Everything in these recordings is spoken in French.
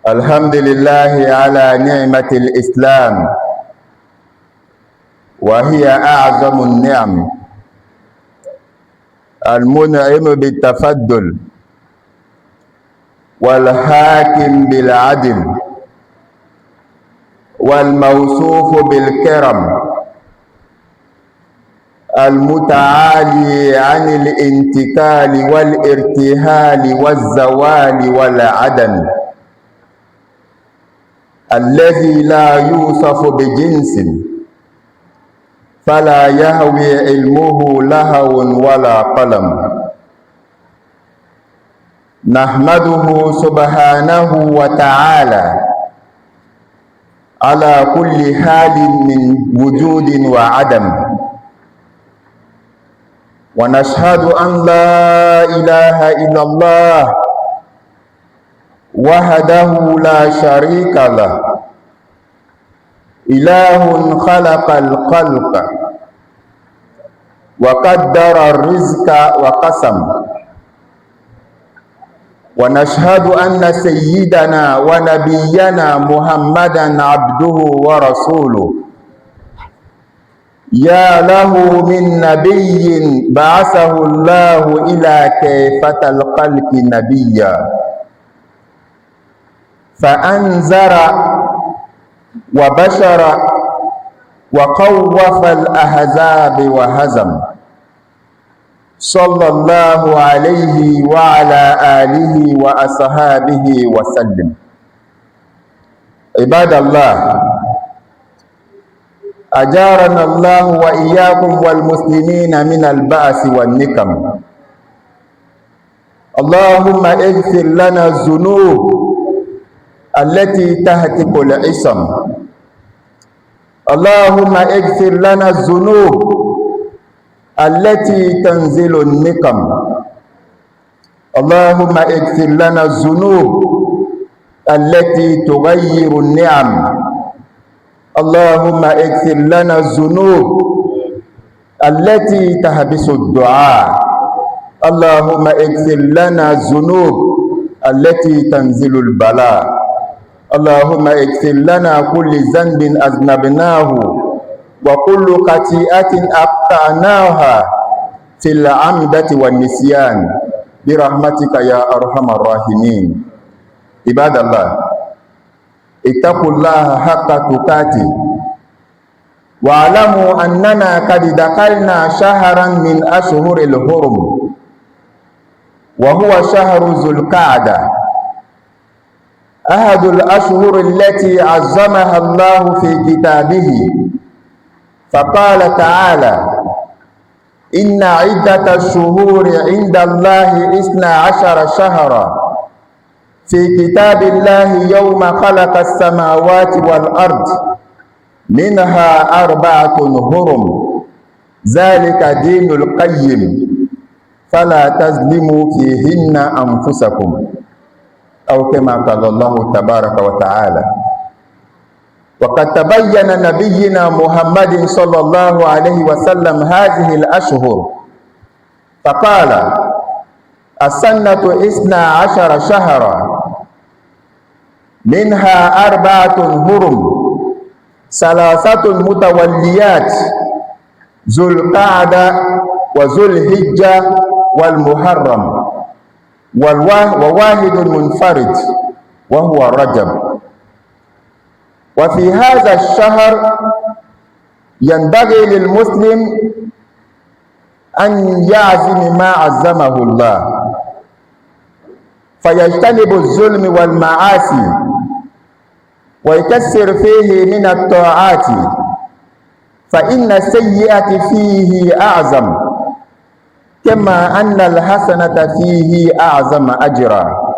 الحمد لله على نعمة الإسلام، وهي أعظم النعم. المنعم بالتفضل والحاكم بالعدل والموصوف بالكرم، المتعالي عن الانتقال والارتحال والزوال والعدم، الذي لا يوصف بجنس فلا يهوي علمه لهو ولا قلم. نحمده سبحانه وتعالى على كل حال من وجود وعدم، ونشهد أن لا إله إلا الله وحده لا شريك له، إله خلق الخلق وقدر الرزق وقسم. ونشهد أن سيدنا ونبينا محمدا عبده ورسوله، يا له من نبي بعثه الله إلى كافة الخلق نبيا، فأنذر وبشر وخوف الأحزاب وهزم، صلى الله عليه وعلى آله وأصحابه وسلم. عباد الله، أجارنا الله وإياكم والمسلمين من البأس والنكم. اللهم اغفر لنا الذنوب التي تهتك العصم، اللهم اغفر لنا الذنوب التي تنزل النقم، اللهم اغفر لنا الذنوب التي تغير النعم، اللهم اغفر لنا الذنوب التي تحبس الدعاء، اللهم اغفر لنا الذنوب التي تنزل البلاء، اللهم اغفر لنا كل ذنب أذنبناه وكل خطيئة أخطأناها في العمدة والنسيان برحمتك يا أرحم الراحمين. عباد الله، اتقوا الله حق تقاته، واعلموا أننا قد دخلنا شهرا من أشهر الحرم، وهو شهر ذو القعدة، أحد الأشهر التي عظمها الله في كتابه، فقال تعالى: إن عدة الشهور عند الله 12 شهرا في كتاب الله يوم خلق السماوات والأرض منها 4 حرم، ذلك دين القيم، فلا تظلموا فيهن أنفسكم، أو كما قال الله تبارك وتعالى. وقد تبين نبينا محمد صلى الله عليه وسلم هذه الأشهر فقال: السنة 12 شهرا، منها 4 حرم، 3 متوليات، ذو القعدة وذو الحجة والمحرم، وواحد منفرد وهو رجب. وفي هذا الشهر ينبغي للمسلم أن يعزم ما عزمه الله، فيجتنب الظلم والمعاصي ويكثر فيه من الطاعات، فإن السيئة فيه أعظم، كما أن الحسنة فيه أعظم أجرا،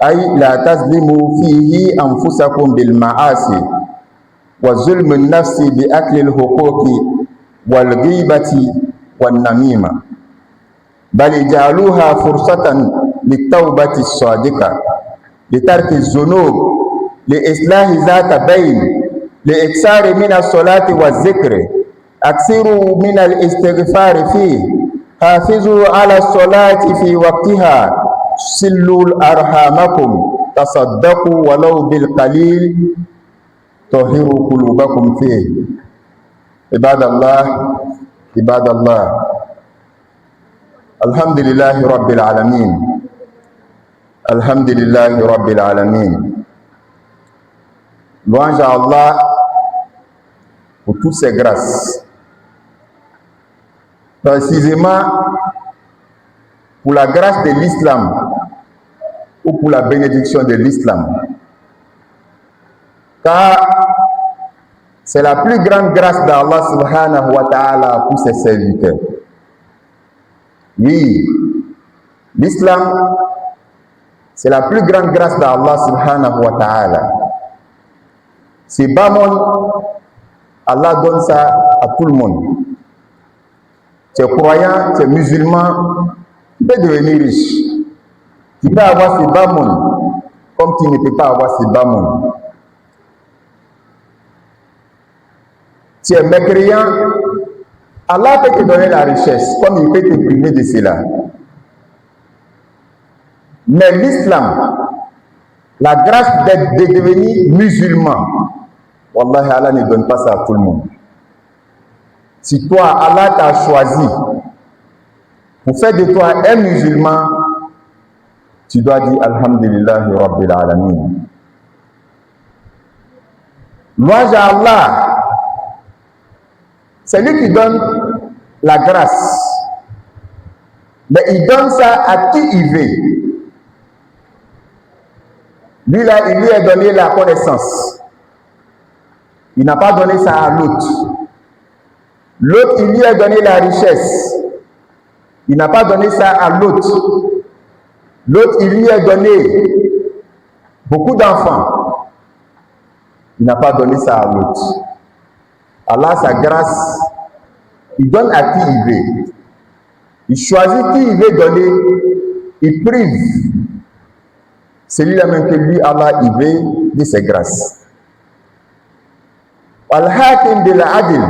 أي لا تظلموا فيه أنفسكم بالمعاصي وظلم النفس بأكل الحقوق والغيبة والنميمة، بل اجعلوها فرصة للتوبة الصادقة، لترك الذنوب، لإصلاح ذات بين، لإكثار من الصلاة والذكر، أكثروا من الاستغفار فيه، حافظوا على الصلاة في وقتها، صلوا أرحامكم، tasaddaqu walau bil qalil tahiru qulubakum fihi. Ibadallah, ibadallah, alhamdulillahi rabbil alamin, alhamdulillahi rabbil alamin. Louange à Allah pour toutes ses grâces, précisément pour la grâce de l'islam ou pour la bénédiction de l'islam, car c'est la plus grande grâce d'Allah subhanahu wa ta'ala pour ses serviteurs. Oui, l'islam, c'est la plus grande grâce d'Allah subhanahu wa ta'ala. C'est bas monde, Allah donne ça à tout le monde. Tu es croyant, tu es musulman, tu peux devenir riche. Tu peux avoir ces bas monde, comme tu ne peux pas avoir ces bas monde. Tu es mécréant, Allah peut te donner la richesse, comme il peut te priver de cela. Mais l'islam, la grâce de devenir musulman, wallahi, Allah ne donne pas ça à tout le monde. Si toi, Allah t'a choisi pour faire de toi un musulman, tu dois dire Alhamdulillahi Rabbil Alamin. Louange à Allah, c'est lui qui donne la grâce, mais il donne ça à qui il veut. Lui là, il lui a donné la connaissance. Il n'a pas donné ça à l'autre. L'autre, il lui a donné la richesse. Il n'a pas donné ça à l'autre. L'autre, il lui a donné beaucoup d'enfants. Il n'a pas donné ça à l'autre. Allah, sa grâce, il donne à qui il veut. Il choisit qui il veut donner. Il prive celui-là même que lui, Allah, il veut de ses grâces. Al-Hakim de l'Adil,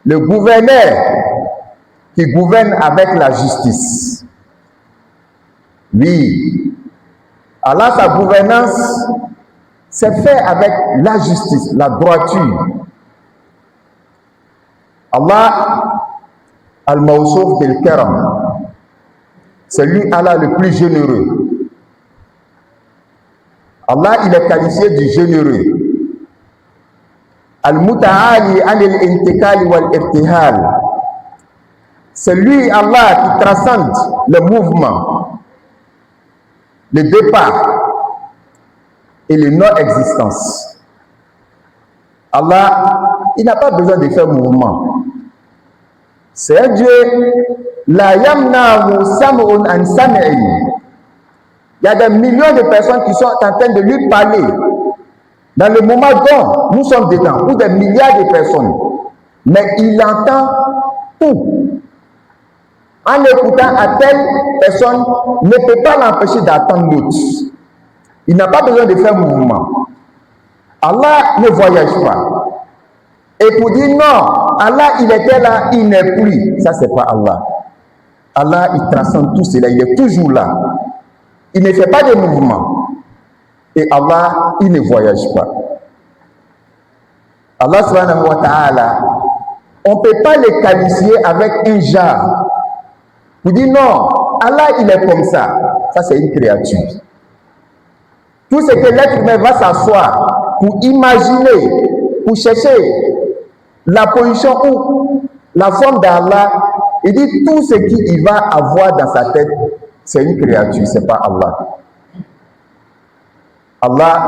le gouverneur qui gouverne avec la justice. Oui, Allah, sa gouvernance, c'est fait avec la justice, la droiture. Allah, Al-Mawsouf bil-Karam, c'est lui, Allah, le plus généreux. Allah, il est qualifié du généreux. Al-Muta'ali anil intikali wal irtihal, c'est lui, Allah, qui transcende le mouvement, le départ et le non-existence. Allah, il n'a pas besoin de faire mouvement. C'est un Dieu, la yamnahu sam'un an sam'in. Il y a des millions de personnes qui sont en train de lui parler dans le moment dont nous sommes dedans, ou des milliards de personnes. Mais il entend tout. En écoutant à telle personne, ne peut pas l'empêcher d'attendre l'autre. Il n'a pas besoin de faire mouvement. Allah ne voyage pas. Et pour dire non, Allah il était là, il n'est plus. Ça c'est pas Allah. Allah il transcende tout cela, il est toujours là. Il ne fait pas de mouvement. Et Allah il ne voyage pas. Allah subhanahu wa ta'ala, on ne peut pas le qualifier avec un genre. Pour dire non, Allah il est comme ça. Ça c'est une créature. Tout ce que l'être humain va s'asseoir pour imaginer, pour chercher la position ou la forme d'Allah, il dit tout ce qu'il va avoir dans sa tête, c'est une créature, c'est pas Allah. Allah,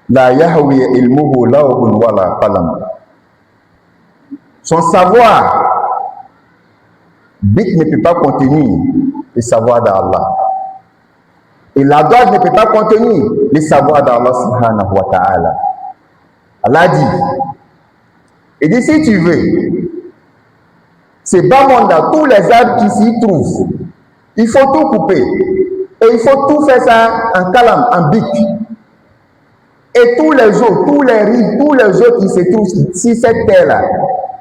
la yahwi ilmuhu lawhun wala qalam. Son savoir, bic ne peut pas contenir le savoir d'Allah. Et la droite ne peut pas contenir le savoir d'Allah subhanahu wa ta'ala. Allah dit, il dit si tu veux, c'est bas monde, tous les arbres qui s'y trouvent, il faut tout couper. Et il faut tout faire ça en calam, en bic. Et tous les eaux, tous les riz, tous les eaux qui se trouvent sur cette terre-là,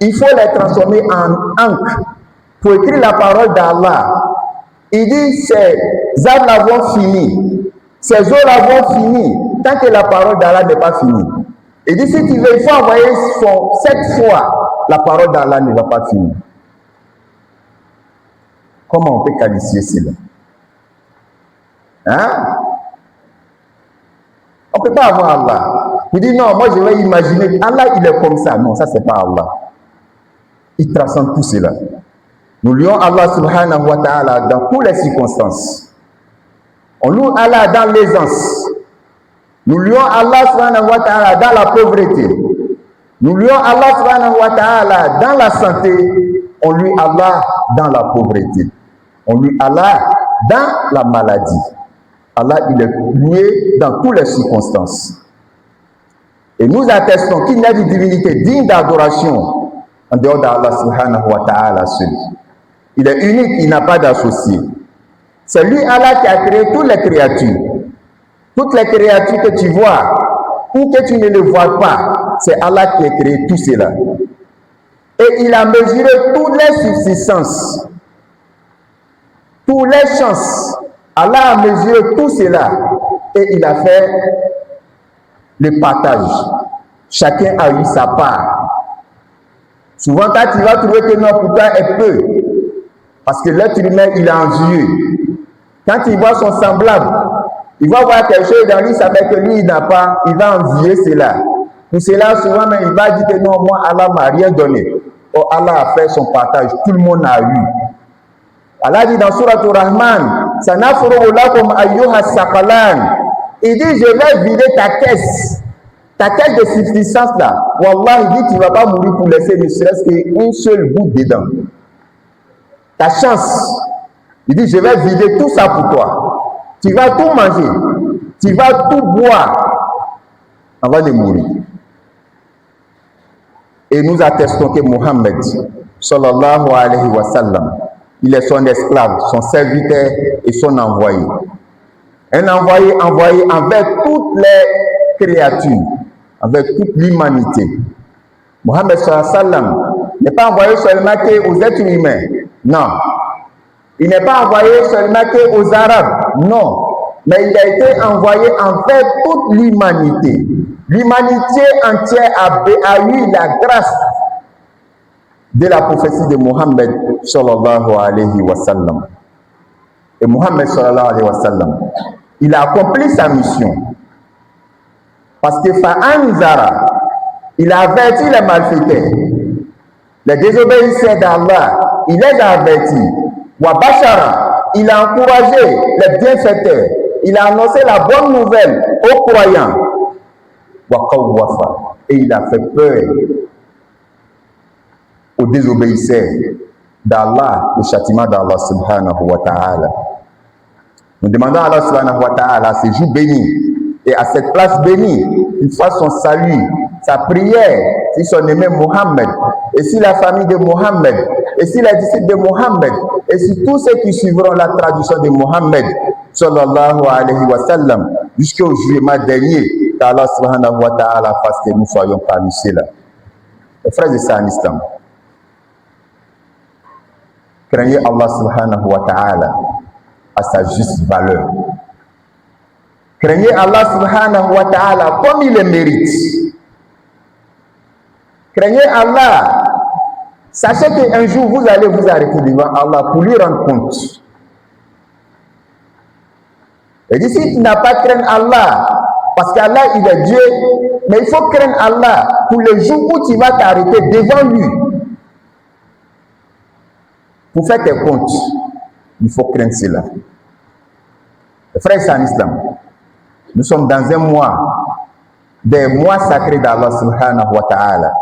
il faut les transformer en encre pour écrire la parole d'Allah. Il dit, ces arbres-là vont finir. Ces eaux-là vont finir tant que la parole d'Allah n'est pas finie. Et dit, si tu veux, il faut envoyer 7 fois, la parole d'Allah ne va pas finir. Comment on peut qualifier cela? Hein? On ne peut pas avoir Allah. Il dit non, moi je vais imaginer, Allah il est comme ça. Non, ça c'est pas Allah. Il transcende tout cela. Nous louons Allah subhanahu wa ta'ala dans toutes les circonstances. On loue Allah dans l'aisance. Nous louons Allah subhanahu wa ta'ala dans la pauvreté. Nous louons Allah subhanahu wa ta'ala dans la santé. On loue Allah dans la pauvreté. On loue Allah dans la maladie. Allah, il est loué dans toutes les circonstances. Et nous attestons qu'il n'y a de divinité digne d'adoration en dehors d'Allah subhanahu wa ta'ala seul. Il est unique, il n'a pas d'associé. C'est lui, Allah, qui a créé toutes les créatures. Toutes les créatures que tu vois ou que tu ne les vois pas, c'est Allah qui a créé tout cela. Et il a mesuré toutes les subsistances, toutes les chances. Allah a mesuré tout cela et il a fait le partage. Chacun a eu sa part. Souvent, quand tu vas trouver que non, pour toi est peu, parce que l'être humain, il est envieux. Quand il voit son semblable, il va voir quelque chose dans lui, ça fait que lui, il n'a pas, il va envier cela. Pour cela, souvent, même, il va dire que non, moi, Allah m'a rien donné. Oh, Allah a fait son partage, tout le monde a eu. Allah dit dans Surat Ar-Rahman, Sanafuru lakum ayyuha saqalan. Il dit, je vais vider ta caisse de subsistance là. Wallah, il dit, tu ne vas pas mourir pour laisser ne serait-ce qu'une seule goutte dedans. Ta chance. Il dit, je vais vider tout ça pour toi. Tu vas tout manger. Tu vas tout boire avant de mourir. Et nous attestons que Mohammed, sallallahu alayhi wa sallam, il est son esclave, son serviteur et son envoyé. Un envoyé envers toutes les créatures, avec toute l'humanité. Mohammed sallallahu alayhi wa sallam n'est pas envoyé seulement aux êtres humains. Non. Il n'est pas envoyé seulement aux Arabes. Non. Mais il a été envoyé envers toute l'humanité. L'humanité entière a eu la grâce de la prophétie de Mohammed sallallahu alayhi wa sallam. Et Mohammed sallallahu alayhi wa sallam, il a accompli sa mission. Parce que Fa'anzara, il a averti les malfaiteurs, les désobéisseurs d'Allah, il les a avertis. Wa Bashara, il a encouragé les bienfaiteurs, il a annoncé la bonne nouvelle aux croyants. Wa Qawwafa, et il a fait peur aux désobéisseurs d'Allah, le châtiment d'Allah subhanahu wa ta'ala. Nous demandons à Allah subhanahu wa ta'ala, ces jours bénis, et à cette place bénie, il fasse son salut, sa prière, si son aimé Mohammed, et si la famille de Mohammed, et si les disciples de Mohammed, et si tous ceux qui suivront la tradition de Mohammed, sallallahu alayhi wa sallam, jusqu'au jugement dernier, qu'Allah subhanahu wa ta'ala fasse que nous soyons parmi ceux-là. Les frères et sœurs en islam, craignez Allah subhanahu wa ta'ala à sa juste valeur. Craignez Allah subhanahu wa ta'ala comme il le mérite. Craignez Allah. Sachez qu'un jour vous allez vous arrêter devant Allah pour lui rendre compte. Et d'ici tu n'as pas craint Allah, parce qu'Allah il est Dieu, mais il faut craindre Allah pour le jour où tu vas t'arrêter devant lui. Pour faire tes comptes, il faut craindre cela. Frères et en islam, nous sommes dans un mois, des mois sacrés d'Allah subhanahu wa ta'ala,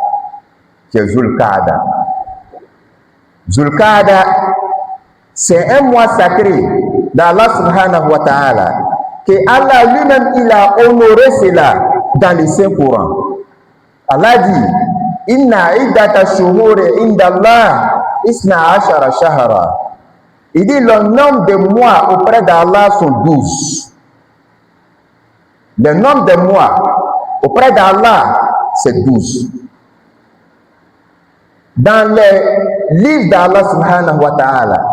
qui est Zulqa'ada. Zulqa'ada, c'est un mois sacré d'Allah subhanahu wa ta'ala, que Allah lui-même, il a honoré cela dans les Saints Courans. Allah dit, Inna iddata shuhuri indallah isna ashara shahara. Il dit, le nombre de mois auprès d'Allah sont 12. Le nombre de mois auprès d'Allah, c'est 12. Dans les livres d'Allah subhanahu wa ta'ala,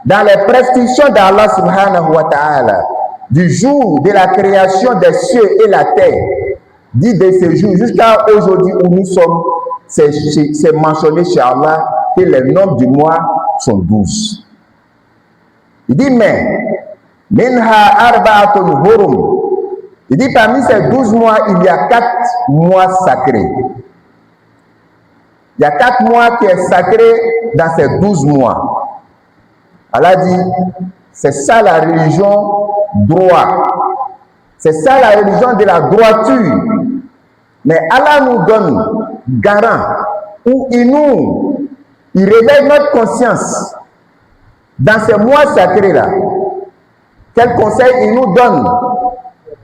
dans les prescriptions d'Allah subhanahu wa ta'ala, du jour de la création des cieux et la terre, dit de ce jour jusqu'à aujourd'hui où nous sommes, c'est mentionné chez Allah que les nombres du mois sont 12. Il dit, mais, minha arba'atun hurum. Il dit, parmi ces 12 mois, il y a 4 mois sacrés. Il y a 4 mois qui est sacré dans ces 12 mois. Allah dit, c'est ça la religion droit. C'est ça la religion de la droiture. Mais Allah nous donne garant, où il réveille notre conscience dans ces mois sacrés-là. Quel conseil il nous donne?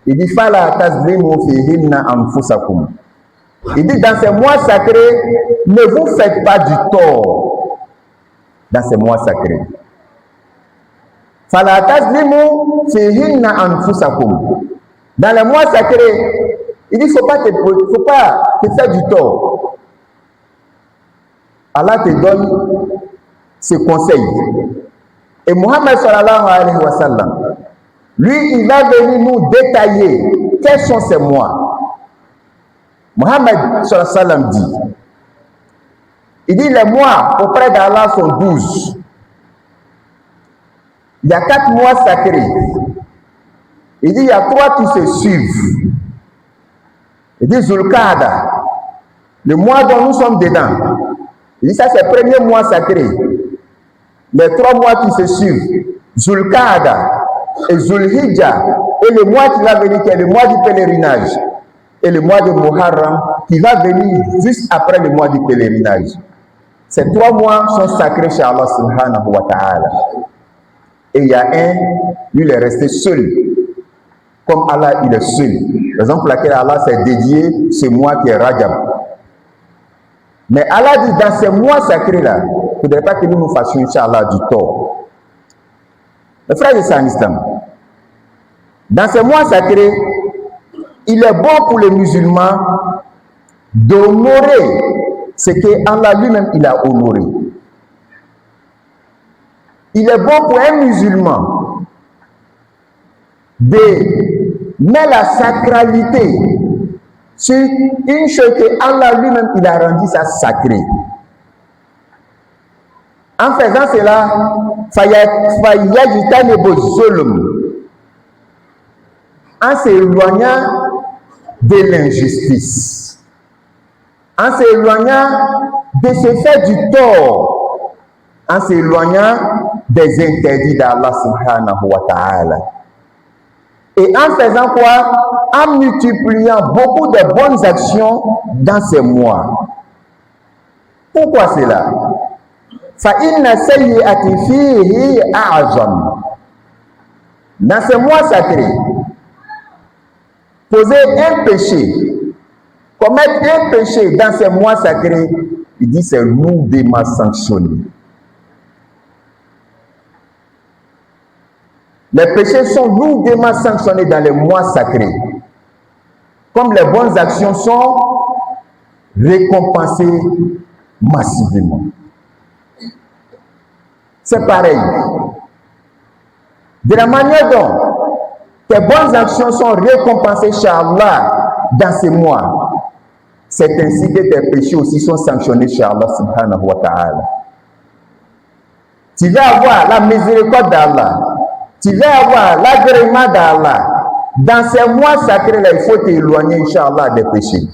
Il dit, fala tazlimu fihinna anfusakum. Il dit, dans ces mois sacrés, ne vous faites pas du tort dans ces mois sacrés. Fala tazlimu fihinna anfusakum. Dans les mois sacrés, il dit, faut pas te faire du tort. Allah te donne ce conseil. Et Muhammad sallallahu alayhi wa sallam, lui, il va venir nous détailler quels sont ces mois. Muhammad sallallahu alayhi wa sallam dit, il dit, les mois auprès d'Allah sont 12. Il y a 4 mois sacrés. Il dit, il y a 3 qui se suivent. Il dit, Zulqa'da, le mois dont nous sommes dedans. Il dit, ça c'est le premier mois sacré. Les 3 mois qui se suivent, Zulqa'da et Zulhijja, et le mois qui va venir, qui est le mois du pèlerinage, et le mois de Muharram, qui va venir juste après le mois du pèlerinage. Ces 3 mois sont sacrés chez Allah subhanahu wa ta'ala. Et il y a un, lui, il est resté seul. Comme Allah, il est seul. Raison pour laquelle Allah s'est dédié ce mois qui est Rajab. Mais Allah dit, dans ces mois sacrés-là, il ne faudrait pas que nous fassions, Inch'Allah, du tort. Mes frères et sœurs en islam, dans ces mois sacrés, il est bon pour les musulmans d'honorer ce que Allah lui-même il a honoré. Il est bon pour un musulman de mettre la sacralité sur une chose que Allah lui-même il a rendu ça sacré. En faisant cela, en s'éloignant de l'injustice, en s'éloignant de se faire du tort, en s'éloignant des interdits d'Allah subhanahu wa ta'ala. Et en faisant quoi? En multipliant beaucoup de bonnes actions dans ces mois. Pourquoi cela? Dans ces mois sacrés, poser un péché, commettre un péché dans ces mois sacrés, il dit c'est lourdement sanctionné. Les péchés sont lourdement sanctionnés dans les mois sacrés. Comme les bonnes actions sont récompensées massivement. C'est pareil. De la manière dont tes bonnes actions sont récompensées chez Allah dans ces mois, c'est ainsi que tes péchés aussi sont sanctionnés chez Allah subhanahu wa ta'ala. Tu vas avoir la miséricorde d'Allah. Tu vas avoir l'agrément d'Allah. Dans ces mois sacrés-là, il faut t'éloigner, Inch'Allah, des péchés.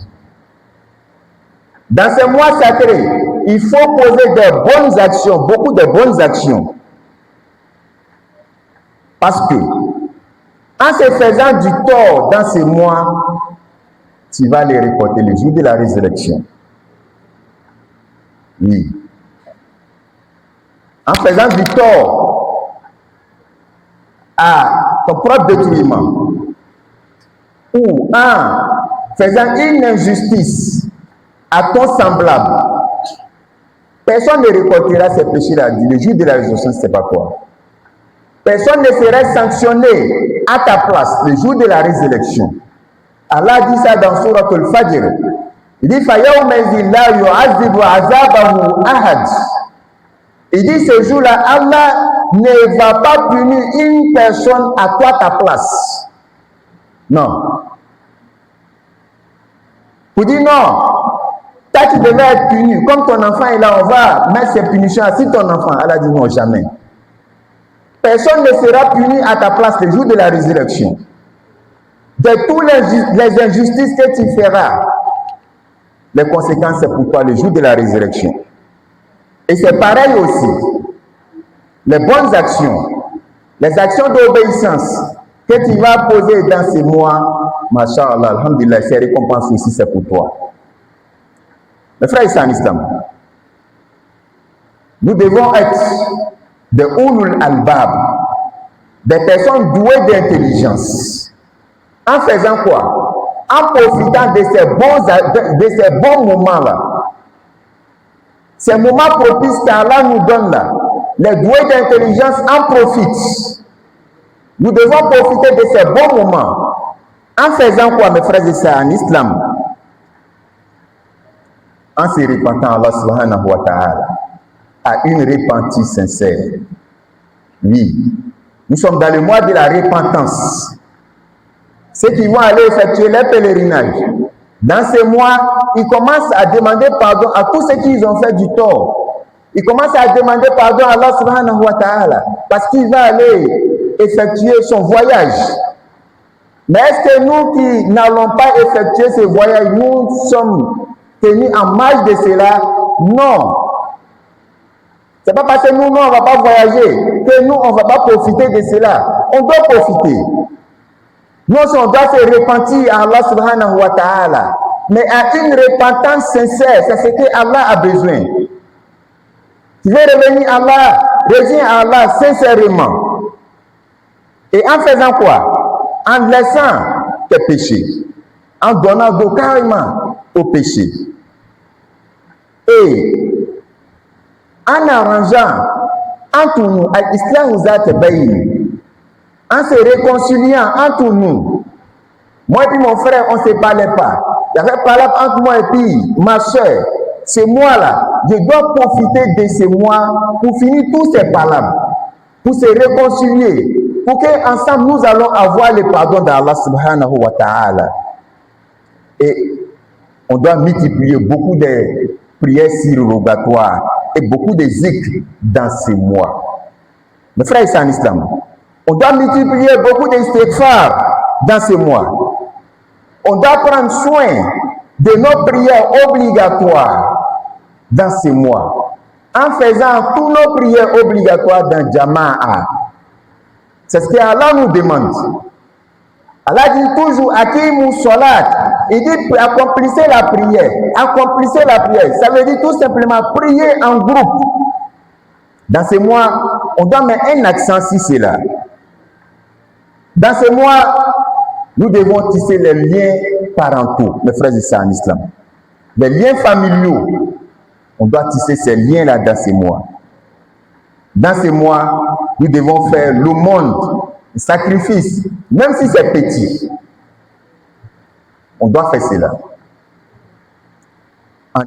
Dans ces mois sacrés, il faut poser des bonnes actions, beaucoup de bonnes actions. Parce que, en se faisant du tort dans ces mois, tu vas les récolter le jour de la résurrection. Oui. En faisant du tort à ton propre détriment, ou en faisant une injustice à ton semblable, personne ne récoltera ces péchés-là. Le jour de la résurrection, c'est pas quoi. Personne ne serait sanctionné à ta place le jour de la résurrection. Allah dit ça dans Surat Al-Fajr. Il dit Il dit ce jour-là, Allah ne va pas punir une personne à toi ta place. Non. Pour dire non, toi tu devais être puni. Comme ton enfant est là, on va mettre ses punitions à si ton enfant. Elle a dit non, jamais. Personne ne sera puni à ta place le jour de la résurrection. De toutes les injustices que tu feras, les conséquences c'est pour toi le jour de la résurrection. Et c'est pareil aussi. Les bonnes actions, les actions d'obéissance que tu vas poser dans ces mois, Masha'Allah, alhamdulillah, ces récompenses aussi c'est pour toi. Mes frères et sœurs en islam, nous devons être des ulul albab, des personnes douées d'intelligence. En faisant quoi? En profitant de ces bons moments-là. Ces moments propices qu'Allah nous donne là. Les doués d'intelligence en profitent. Nous devons profiter de ces bons moments. En faisant quoi, mes frères et sœurs en islam? En se repentant Allah subhanahu wa ta'ala à une repentie sincère. Oui, nous sommes dans le mois de la repentance. Ceux qui vont aller effectuer leur pèlerinage, dans ces mois, ils commencent à demander pardon à tous ceux qui ont fait du tort. Ils commencent à demander pardon à Allah subhanahu wa ta'ala parce qu'il va aller effectuer son voyage. Mais est-ce que nous qui n'allons pas effectuer ce voyage, nous sommes tenus en marge de cela? Non. C'est pas parce que nous, on ne va pas voyager, que nous, on ne va pas profiter de cela. On doit profiter. Nous, on doit se repentir à Allah subhanahu wa ta'ala. Mais à une repentance sincère, c'est ce que Allah a besoin. Tu veux revenir à Allah, reviens à Allah sincèrement. Et en faisant quoi? En laissant tes péchés. En donnant dos carrément au péché. Et en arrangeant entre nous, l'islam nous a tabaïni. En se réconciliant entre nous. Moi et mon frère, on ne se parlait pas. Il y avait parlé entre moi et puis ma soeur. C'est moi là. Je dois profiter de ces mois pour finir tous ces palabres. Pour se réconcilier. Pour qu'ensemble nous allons avoir le pardon d'Allah subhanahu wa ta'ala. Et on doit multiplier beaucoup de prières surrogatoires et beaucoup de zikr dans ces mois. Mes frères et sœurs en islam, on doit multiplier beaucoup d'istighfar dans ces mois. On doit prendre soin de nos prières obligatoires dans ces mois. En faisant tous nos prières obligatoires dans Jama'a. C'est ce qu'Allah nous demande. Allah dit toujours, Akimu Salat. Il dit, accomplissez la prière. Accomplissez la prière. Ça veut dire tout simplement prier en groupe. Dans ces mois, on doit mettre un accent sur cela. Dans ces mois, nous devons tisser les liens parentaux, mes frères et sœurs en islam. Les liens familiaux, on doit tisser ces liens-là dans ces mois. Dans ces mois, nous devons faire l'aumône, le sacrifice, même si c'est petit. On doit faire cela.